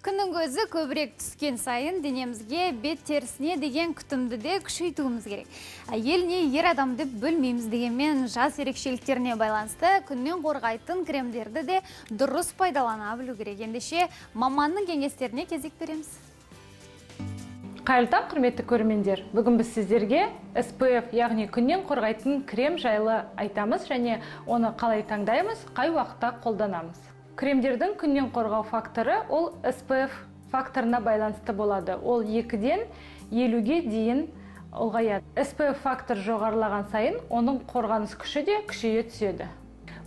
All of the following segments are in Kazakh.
Күннің көзі көбірек түскен сайын денемізге бет терісіне деген күтімді де күшейтуіміз керек. Ел не ер адам деп бөлмейміз дегенмен жас ерекшеліктеріне байланысты күннен қорғайтын кремдерді де дұрыс пайдалана білу керек. Ендеше маманның кеңестеріне кезек береміз. Қайырлы таң, құрметті көрермендер. Бүгін біз сіздерге SPF, яғни күннен қорғайтын крем жайлы айтамыз және оны қалай таңдаймыз, қай уақытта қолданамыз. Кремдердің күннен қорғау факторы ол SPF факторына байланысты болады. Ол 2-ден 50-ге дейін ұлғаяды. SPF фактор жоғарылаған сайын оның қорғаныс күші де күшейе түседі.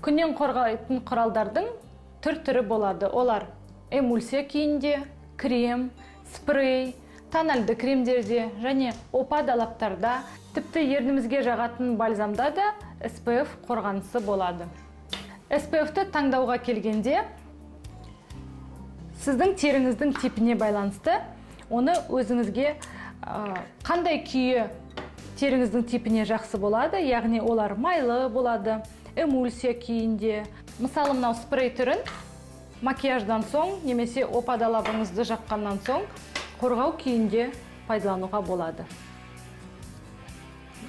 Күннен қорғайтын құралдардың түрі болады. Олар эмульсия күйінде, крем, спрей, тональды кремдерде және опа далаптарда, тіпті ернімізге жағатын бальзамда да SPF қорғанысы болады. SPF-ті таңдауға келгенде, сіздің теріңіздің типіне байланысты, оны өзіңізге қандай күйі теріңіздің типіне жақсы болады, яғни олар майлы болады, эмульсия күйінде. Мысалы, мынау спрей түрін макияждан соң, немесе опа далабыңызды жаққаннан соң, қорғау күйінде пайдалануға болады.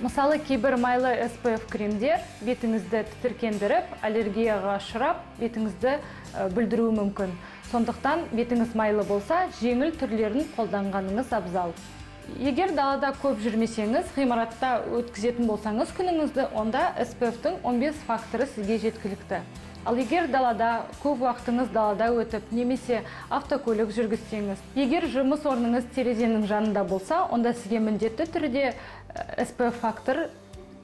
Мысалы, кейбір майлы SPF кремдер бетіңізді тітіркендіріп, аллергияға ұшырап, бетіңізді бүлдіруі мүмкін. Сондықтан бетіңіз майлы болса, жеңіл түрлерін қолданғаныңыз абзал. Егер далада көп жүрмесеңіз, ғимаратта өткізетін болсаңыз күніңізді, онда SPF-тің 15 факторы сізге жеткілікті. Ал егер далада, көп уақытыңыз далада өтіп, немесе автокөлік жүргізсеңіз, егер жұмыс орныңыз терезенің жанында болса, онда сізге міндетті түрде SPF фактор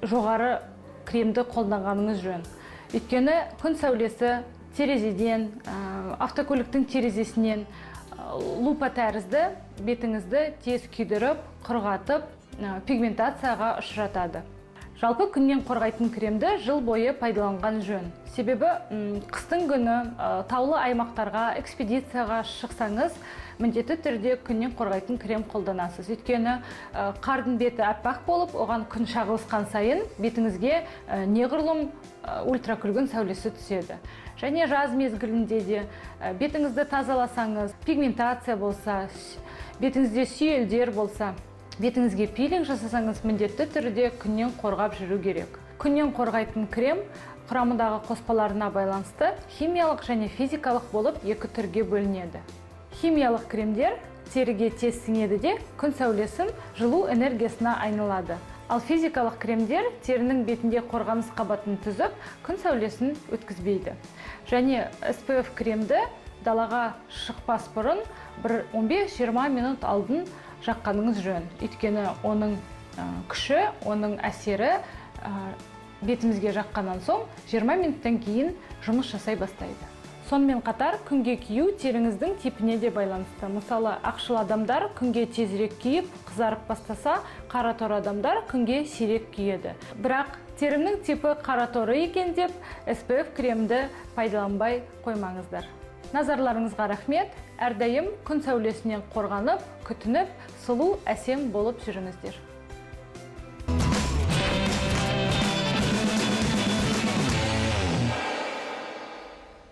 жоғары кремді қолданғаныңыз жөн. Өйткені күн сәулесі терезеден, автокөліктің терезесінен лупа тәрізді бетіңізді тез күйдіріп, құрғатып, пигментацияға ұшыратады. Жалпы күннен қорғайтын кремді жыл бойы пайдаланған жөн. Себебі қыстың күні таулы аймақтарға, экспедицияға шықсаңыз, міндетті түрде күннен қорғайтын крем қолданасыз. Өйткені қардың беті аппақ болып, оған күн шағылысқан сайын бетіңізге неғұрлым ультракүлгін сәулесі түседі. Және жаз мезгілінде де бетіңізді тазаласаңыз, пигментация болса, бетіңізде сүйелдер болса, бетіңізге пилинг жасасаңыз, міндетті түрде күннен қорғап жүру керек. Күннен қорғайтын крем құрамындағы қоспаларына байланысты химиялық және физикалық болып екі түрге бөлінеді. Химиялық кремдер теріге тез сіңеді де күн сәулесін жылу энергиясына айналады. Ал физикалық кремдер терінің бетінде қорғаныс қабатын түзіп, күн сәулесін өткізбейді. Және SPF кремді далаға шықпас бұрын 15-20 минут алдын жаққаныңыз жөн. Өйткені оның күші, оның әсері бетімізге жаққаннан соң 20 минуттан кейін жұмыс жасай бастайды. Сонымен қатар күнге кию теріңіздің типіне де байланысты. Мысалы, ақшыл адамдар күнге тезірек киіп, қызарып бастаса, қара торы адамдар күнге сирек киеді. Бірақ терімнің типі қара торы екен деп, SPF кремді пайдаланбай қоймаңыздар. Назарларыңызға рахмет. Әрдайым күн сәулесінен қорғанып, күтініп, сұлу, әсем болып жүріңіздер.